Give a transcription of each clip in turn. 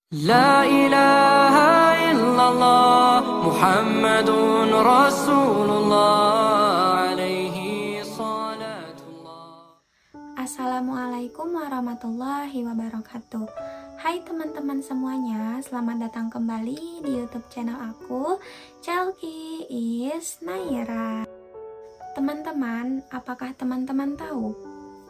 لا إله إلا الله محمد رسول الله عليه صلاة الله. Assalamualaikum warahmatullahi wabarakatuh. Hai teman-teman semuanya, selamat datang kembali di YouTube channel aku, Chalky is Naira. Teman-teman, apakah teman-teman tahu?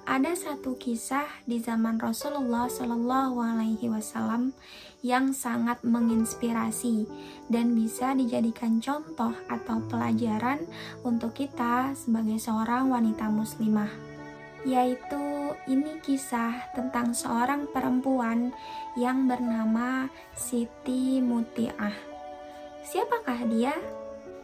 Ada satu kisah di zaman Rasulullah Shallallahu Alaihi Wasallam yang sangat menginspirasi dan bisa dijadikan contoh atau pelajaran untuk kita sebagai seorang wanita muslimah. Yaitu ini kisah tentang seorang perempuan yang bernama Siti Muti'ah. Siapakah dia?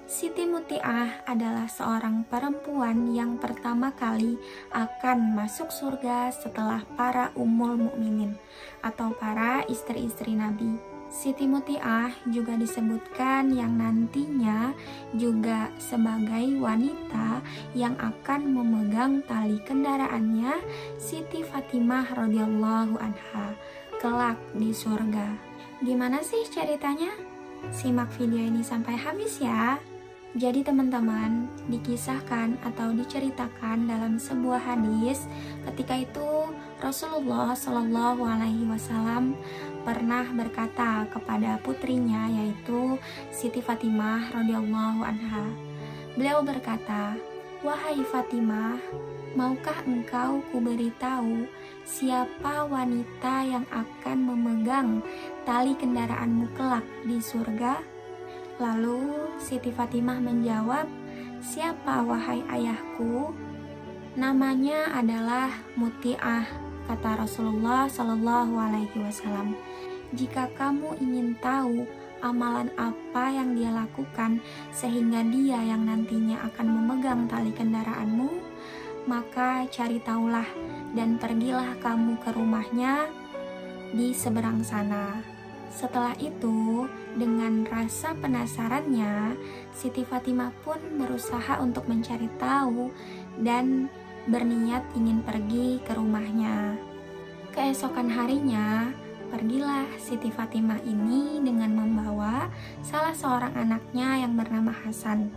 Siti Muti'ah adalah seorang perempuan yang pertama kali akan masuk surga setelah para ummul mukminin atau para istri-istri Nabi. Siti Muti'ah juga disebutkan yang nantinya juga sebagai wanita yang akan memegang tali kendaraannya Siti Fatimah radhiyallahu anha kelak di surga. Gimana sih ceritanya? Simak video ini sampai habis ya. Jadi teman-teman, dikisahkan atau diceritakan dalam sebuah hadis ketika itu Rasulullah Shallallahu Alaihi Wasallam pernah berkata kepada putrinya yaitu Siti Fatimah radhiyallahu anha. Beliau berkata, "Wahai Fatimah, maukah engkau kuberitahu siapa wanita yang akan memegang tali kendaraanmu kelak di surga?" Lalu Siti Fatimah menjawab, "Siapa wahai ayahku?" "Namanya adalah Muti'ah," kata Rasulullah Shallallahu Alaihi Wasallam. "Jika kamu ingin tahu amalan apa yang dia lakukan sehingga dia yang nantinya akan memegang tali kendaraanmu, maka cari taulah dan pergilah kamu ke rumahnya di seberang sana." Setelah itu, dengan rasa penasarannya, Siti Fatimah pun berusaha untuk mencari tahu dan berniat ingin pergi ke rumahnya. Keesokan harinya, pergilah Siti Fatimah ini dengan membawa salah seorang anaknya yang bernama Hasan,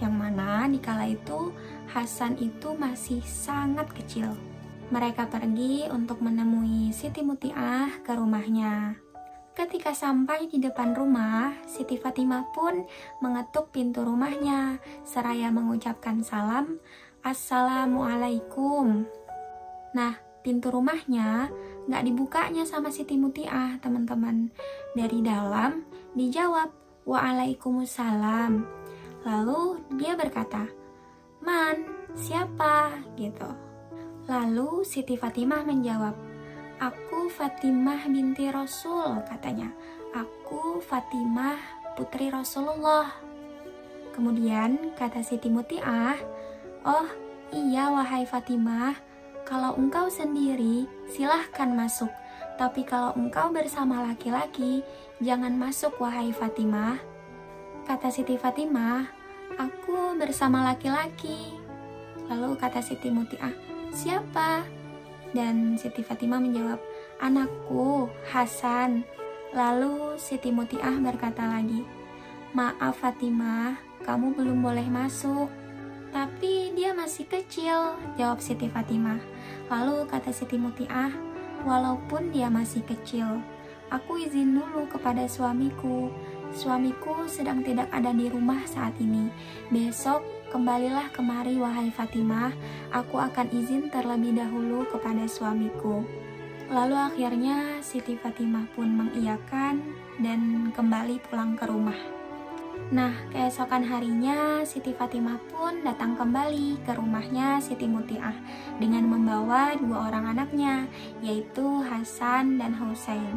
yang mana dikala itu Hasan itu masih sangat kecil. Mereka pergi untuk menemui Siti Muti'ah ke rumahnya. Ketika sampai di depan rumah, Siti Fatimah pun mengetuk pintu rumahnya seraya mengucapkan salam, "Assalamualaikum." Nah, pintu rumahnya gak dibukanya sama Siti Muti'ah, teman-teman. Dari dalam dijawab, "Waalaikumsalam." Lalu dia berkata, "Man, siapa?" gitu. Lalu Siti Fatimah menjawab, "Aku Fatimah binti Rasul," katanya. "Aku Fatimah putri Rasulullah." Kemudian kata Siti Muti'ah, "Oh iya wahai Fatimah, kalau engkau sendiri silahkan masuk, tapi kalau engkau bersama laki-laki jangan masuk wahai Fatimah." Kata Siti Fatimah, "Aku bersama laki-laki." Lalu kata Siti Muti'ah, "Siapa?" Dan Siti Fatimah menjawab, "Anakku, Hasan." Lalu Siti Muti'ah berkata lagi, "Maaf Fatimah, kamu belum boleh masuk." "Tapi dia masih kecil," jawab Siti Fatimah. Lalu kata Siti Muti'ah, "Walaupun dia masih kecil, aku izin dulu kepada suamiku. Suamiku sedang tidak ada di rumah saat ini. Besok kembalilah kemari wahai Fatimah, aku akan izin terlebih dahulu kepada suamiku." Lalu akhirnya Siti Fatimah pun mengiyakan dan kembali pulang ke rumah. Nah, keesokan harinya Siti Fatimah pun datang kembali ke rumahnya Siti Muti'ah dengan membawa dua orang anaknya, yaitu Hasan dan Husain.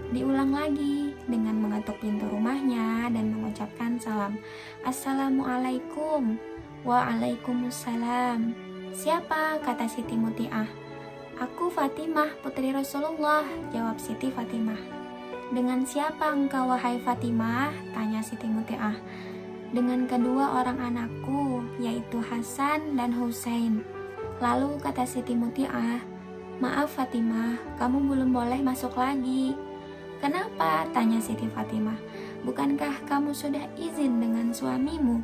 Diulang lagi dengan mengetuk pintu rumahnya dan mengucapkan salam, "Assalamualaikum." "Waalaikumsalam." "Siapa?" kata Siti Muti'ah. "Aku Fatimah putri Rasulullah," jawab Siti Fatimah. "Dengan siapa engkau wahai Fatimah?" tanya Siti Muti'ah. "Dengan kedua orang anakku, yaitu Hasan dan Husain." Lalu kata Siti Muti'ah, "Maaf Fatimah, kamu belum boleh masuk lagi." "Kenapa?" tanya Siti Fatimah. "Bukankah kamu sudah izin dengan suamimu?"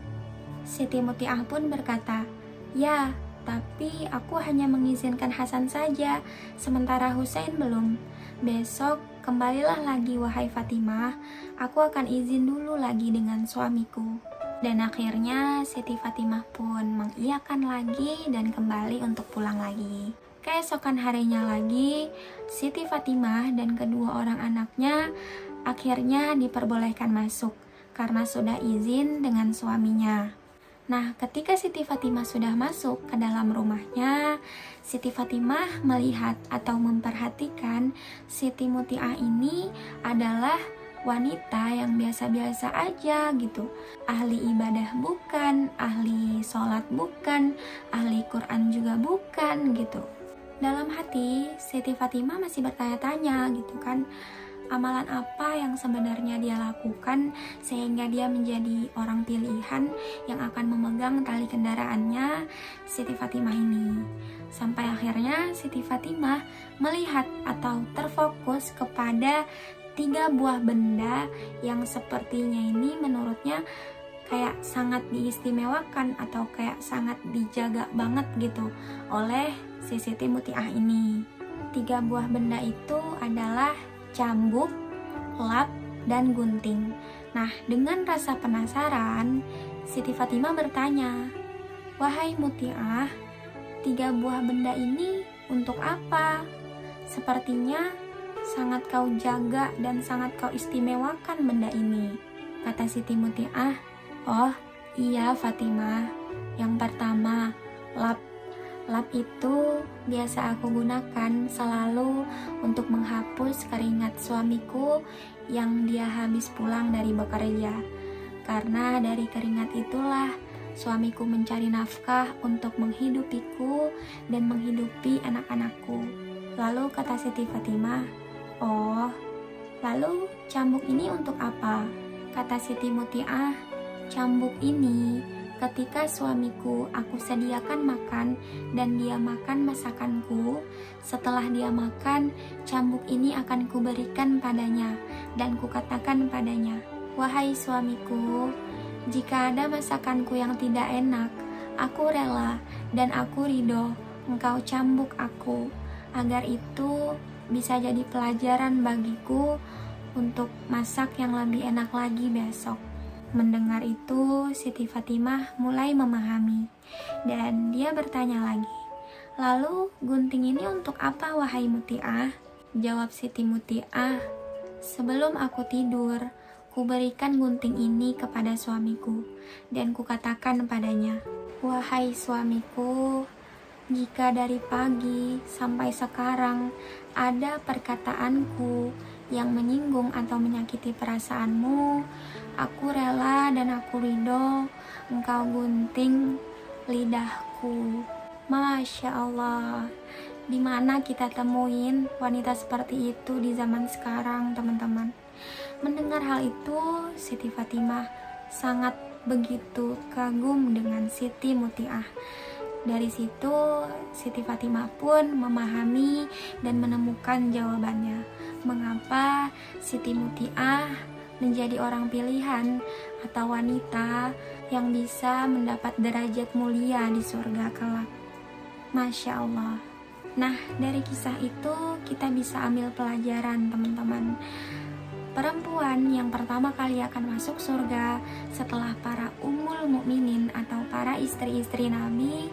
Siti Muti'ah pun berkata, "Ya, tapi aku hanya mengizinkan Hasan saja, sementara Husain belum. Besok kembalilah lagi wahai Fatimah, aku akan izin dulu lagi dengan suamiku." Dan akhirnya Siti Fatimah pun mengiyakan lagi dan kembali untuk pulang lagi. Keesokan harinya lagi, Siti Fatimah dan kedua orang anaknya akhirnya diperbolehkan masuk karena sudah izin dengan suaminya. Nah, ketika Siti Fatimah sudah masuk ke dalam rumahnya, Siti Fatimah melihat atau memperhatikan Siti Muti'ah ini adalah wanita yang biasa-biasa aja gitu. Ahli ibadah bukan, ahli sholat bukan, ahli Quran juga bukan gitu. Dalam hati, Siti Fatimah masih bertanya-tanya gitu kan, amalan apa yang sebenarnya dia lakukan sehingga dia menjadi orang pilihan yang akan memegang tali kendaraannya Siti Fatimah ini. Sampai akhirnya Siti Fatimah melihat atau terfokus kepada 3 buah benda yang sepertinya ini menurutnya kayak sangat diistimewakan atau kayak sangat dijaga banget gitu oleh si Siti Muti'ah ini. 3 buah benda itu adalah cambuk, lap, dan gunting. Nah, dengan rasa penasaran, Siti Fatimah bertanya, "Wahai Muti'ah, 3 buah benda ini untuk apa? Sepertinya sangat kau jaga dan sangat kau istimewakan benda ini." Kata Siti Muti'ah, "Oh iya Fatimah, yang pertama lap. Lap itu biasa aku gunakan selalu untuk menghapus keringat suamiku yang dia habis pulang dari bekerja. Karena dari keringat itulah suamiku mencari nafkah untuk menghidupiku dan menghidupi anak-anakku." Lalu kata Siti Fatimah, "Oh, lalu cambuk ini untuk apa?" Kata Siti Muti'ah, "Cambuk ini ketika suamiku aku sediakan makan dan dia makan masakanku, setelah dia makan, cambuk ini akan kuberikan padanya dan kukatakan padanya, 'Wahai suamiku, jika ada masakanku yang tidak enak, aku rela dan aku ridho engkau cambuk aku, agar itu bisa jadi pelajaran bagiku untuk masak yang lebih enak lagi besok." Mendengar itu, Siti Fatimah mulai memahami dan dia bertanya lagi, "Lalu gunting ini untuk apa wahai Muti'ah?" Jawab Siti Muti'ah, "Sebelum aku tidur, kuberikan gunting ini kepada suamiku dan kukatakan padanya, 'Wahai suamiku, jika dari pagi sampai sekarang ada perkataanku yang menyinggung atau menyakiti perasaanmu, aku rela dan aku ridho engkau gunting lidahku." Masya Allah, dimana kita temuin wanita seperti itu di zaman sekarang, teman-teman? Mendengar hal itu, Siti Fatimah sangat begitu kagum dengan Siti Muti'ah. Dari situ, Siti Fatimah pun memahami dan menemukan jawabannya, mengapa Siti Muti'ah menjadi orang pilihan atau wanita yang bisa mendapat derajat mulia di surga kelak. Masya Allah. Nah, dari kisah itu kita bisa ambil pelajaran, teman-teman. Perempuan yang pertama kali akan masuk surga setelah para ummul mukminin atau para istri-istri Nabi,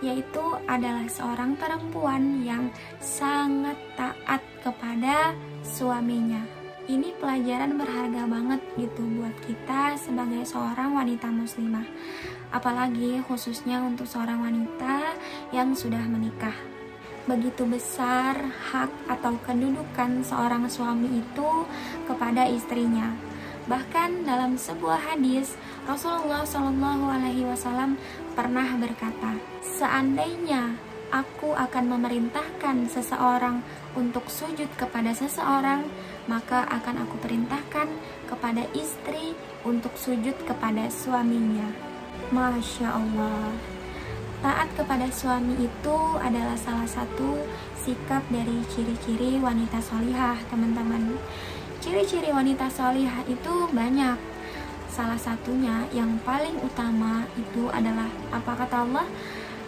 yaitu adalah seorang perempuan yang sangat taat kepada suaminya. Ini pelajaran berharga banget gitu buat kita sebagai seorang wanita muslimah, apalagi khususnya untuk seorang wanita yang sudah menikah. Begitu besar hak atau kedudukan seorang suami itu kepada istrinya. Bahkan dalam sebuah hadis, Rasulullah SAW pernah berkata, "Seandainya aku akan memerintahkan seseorang untuk sujud kepada seseorang, maka akan aku perintahkan kepada istri untuk sujud kepada suaminya." Masya Allah. Taat kepada suami itu adalah salah satu sikap dari ciri-ciri wanita solihah, teman-teman. Ciri-ciri wanita solihah itu banyak. Salah satunya yang paling utama itu adalah apa kata Allah?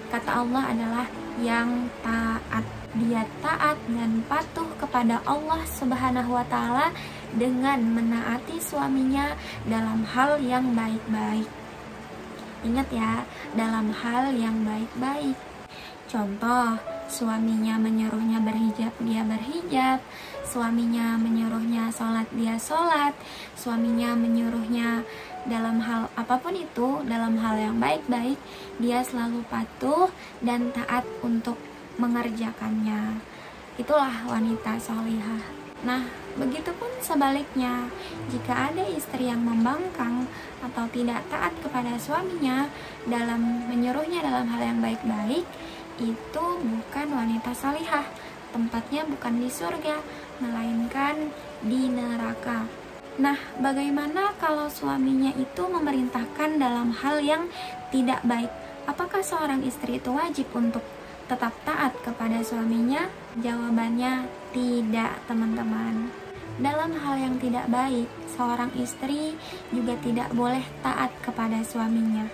Kata Allah adalah yang taat. Dia taat dan patuh kepada Allah Subhanahu wa Ta'ala dengan menaati suaminya dalam hal yang baik-baik. Ingat ya, dalam hal yang baik-baik. Contoh, suaminya menyuruhnya berhijab, dia berhijab. Suaminya menyuruhnya sholat, dia sholat. Suaminya menyuruhnya dalam hal apapun itu, dalam hal yang baik-baik, dia selalu patuh dan taat untuk mengerjakannya. Itulah wanita solihah. Nah, begitupun sebaliknya, jika ada istri yang membangkang atau tidak taat kepada suaminya dalam menyuruhnya dalam hal yang baik-baik, itu bukan wanita solihah. Tempatnya bukan di surga, melainkan di neraka. Nah, bagaimana kalau suaminya itu memerintahkan dalam hal yang tidak baik? Apakah seorang istri itu wajib untuk tetap taat kepada suaminya? Jawabannya tidak, teman-teman. Dalam hal yang tidak baik, seorang istri juga tidak boleh taat kepada suaminya.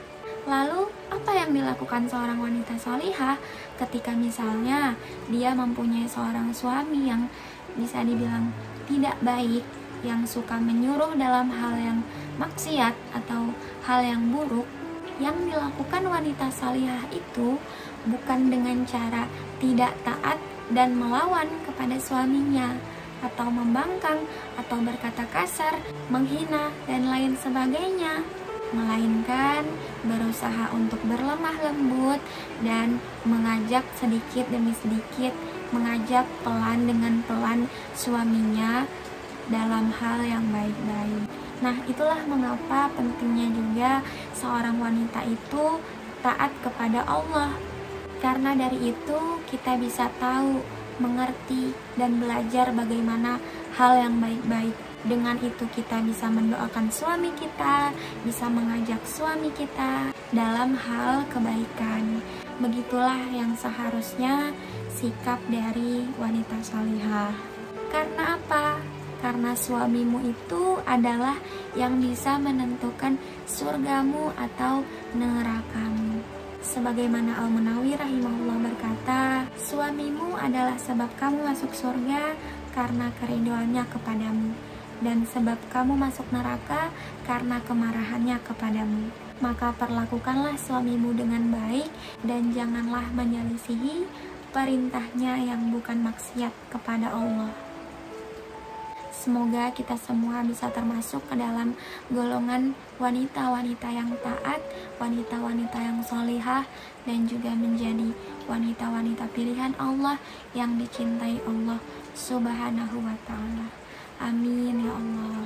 Lalu, apa yang dilakukan seorang wanita solihah ketika misalnya dia mempunyai seorang suami yang bisa dibilang tidak baik, yang suka menyuruh dalam hal yang maksiat atau hal yang buruk? Yang dilakukan wanita solihah itu bukan dengan cara tidak taat dan melawan kepada suaminya, atau membangkang, atau berkata kasar, menghina, dan lain sebagainya, melainkan berusaha untuk berlemah lembut dan mengajak sedikit demi sedikit, mengajak pelan dengan pelan suaminya dalam hal yang baik-baik. Nah, itulah mengapa pentingnya juga seorang wanita itu taat kepada Allah. Karena dari itu kita bisa tahu, mengerti, dan belajar bagaimana hal yang baik-baik. Dengan itu kita bisa mendoakan suami kita, bisa mengajak suami kita dalam hal kebaikan. Begitulah yang seharusnya sikap dari wanita solihah. Karena apa? Karena suamimu itu adalah yang bisa menentukan surgamu atau nerakamu. Sebagaimana Al-Munawi rahimahullah berkata, suamimu adalah sebab kamu masuk surga karena keriduannya kepadamu, dan sebab kamu masuk neraka karena kemarahannya kepadamu. Maka perlakukanlah suamimu dengan baik dan janganlah menyelisihi perintahnya yang bukan maksiat kepada Allah. Semoga kita semua bisa termasuk ke dalam golongan wanita-wanita yang taat, wanita-wanita yang solihah, dan juga menjadi wanita-wanita pilihan Allah yang dicintai Allah Subhanahu wa Ta'ala. Amin ya Allah.